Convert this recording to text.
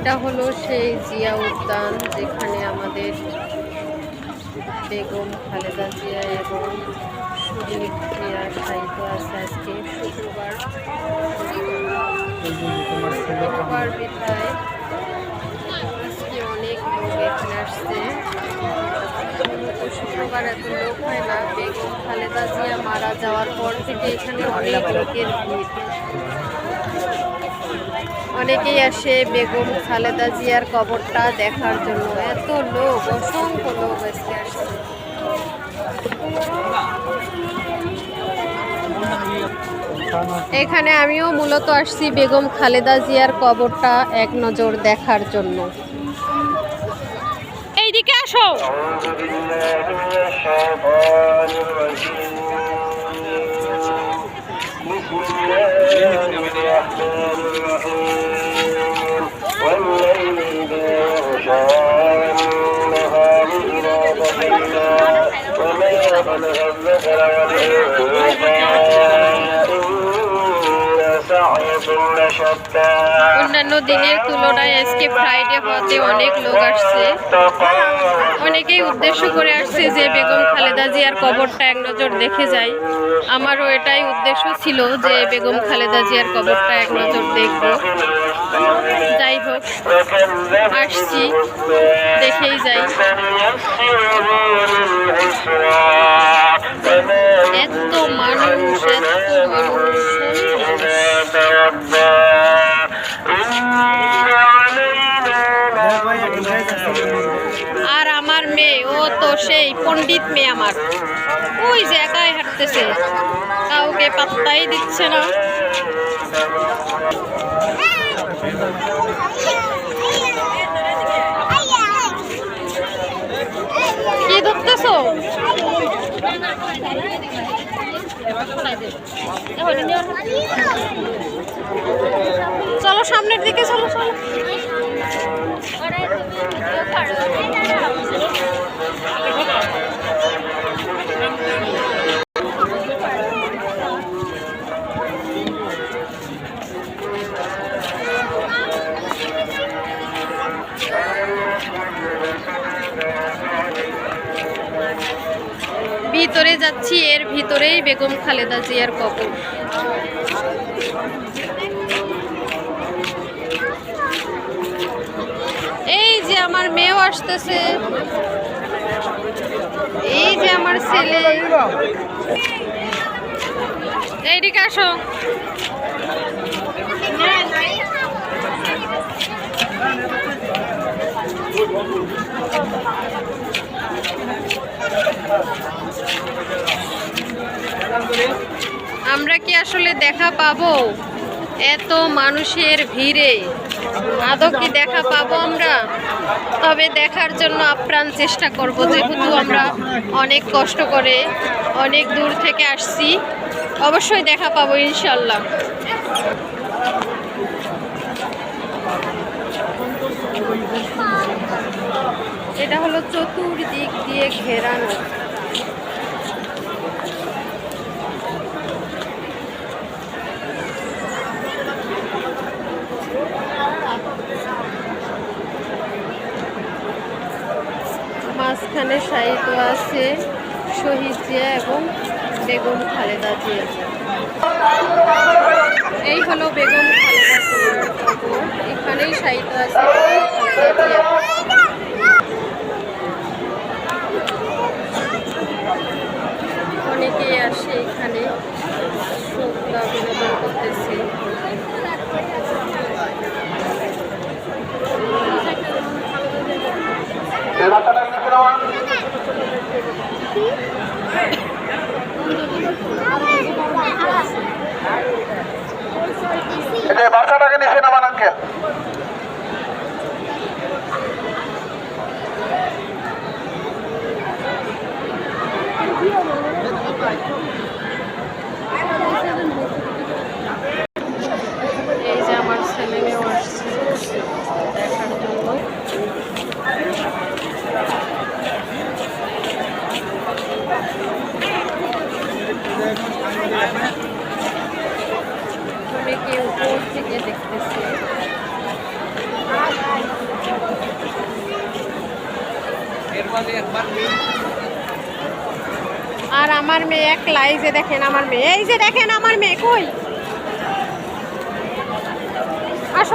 এটা হলো সেই জিয়া উদ্যান, যেখানে আমাদের বেগম খালেদা জিয়া এবং শহীদ জিয়া শায়িত আছে। আজকে শুক্রবার বিদায়। আজকে অনেক লোক এখানে আসছে। শুক্রবার এত লোক হয় না। বেগম খালেদা জিয়া মারা যাওয়ার পর থেকে এখানে অনেক লোকের ভিড়। অনেকেই আসে বেগম খালেদা জিয়ার কবরটা দেখার জন্য। এত লোক, অসংখ্য লোক আজকে আসছে। এখানে আমিও মূলত আসছি বেগম খালেদা জিয়ার কবরটা এক নজর দেখার জন্য। এইদিকে আসো। অন্যান্য দিনের তুলনায় আজকে ফ্রাইডে হতে অনেক লোক আসছে। অনেকেই উদ্দেশ্য করে আসছে যে বেগম খালেদা জিয়ার কবরটা এক নজর দেখে যায়। আমারও এটাই উদ্দেশ্য ছিল যে বেগম খালেদা জিয়ার কবরটা এক নজর দেখব। যাই হোক, আসছি, দেখেই যাই। এত মানুষ, আর আমার মেয়ে, ও তো সেই পণ্ডিত মেয়ে আমার, ওই যে একাই হাঁটতেছে, কাউকে পাত্তাই দিচ্ছে না। কি ধরতেছো? চলো সামনের দিকে, চলো চলো। ভিতরে যাচ্ছি, এর ভিতরেই বেগম খালেদা জিয়ার কবর। এই যে আমার মেয়েও আসতেছে, এই যে আমার ছেলে। এইদিকে আসো। আমরা কি আসলে দেখা পাবো এত মানুষের ভিড়ে? আদৌ কি দেখা পাবো আমরা? তবে দেখার জন্য আপ্রাণ চেষ্টা করব, যেহেতু আমরা অনেক কষ্ট করে অনেক দূর থেকে আসছি। অবশ্যই দেখা পাবো ইনশাল্লাহ। এটা হলো চতুর্দিক দিয়ে ঘেরানো। মাঝখানে শায়িত আছে শহীদ জিয়া এবং বেগম খালেদা জিয়া। এই হলো বেগম খালেদা জিয়া, এখানেই শায়িত আছে খালেদা জিয়া। অনেকেই আসে এখানে, শ্রদ্ধা বিনোদন করতেছে। বাচ্চাটাকে নিচে নামান আঙ্কেল। এই যে আমার ছেলে মেয়েও আসছে দেখার জন্য। অনেকে উপর থেকে দেখতেছে। আর আমার মেয়ে একলাই, যে দেখেন আমার মেয়ে, এই যে দেখেন আমার মেয়ে কই আসো।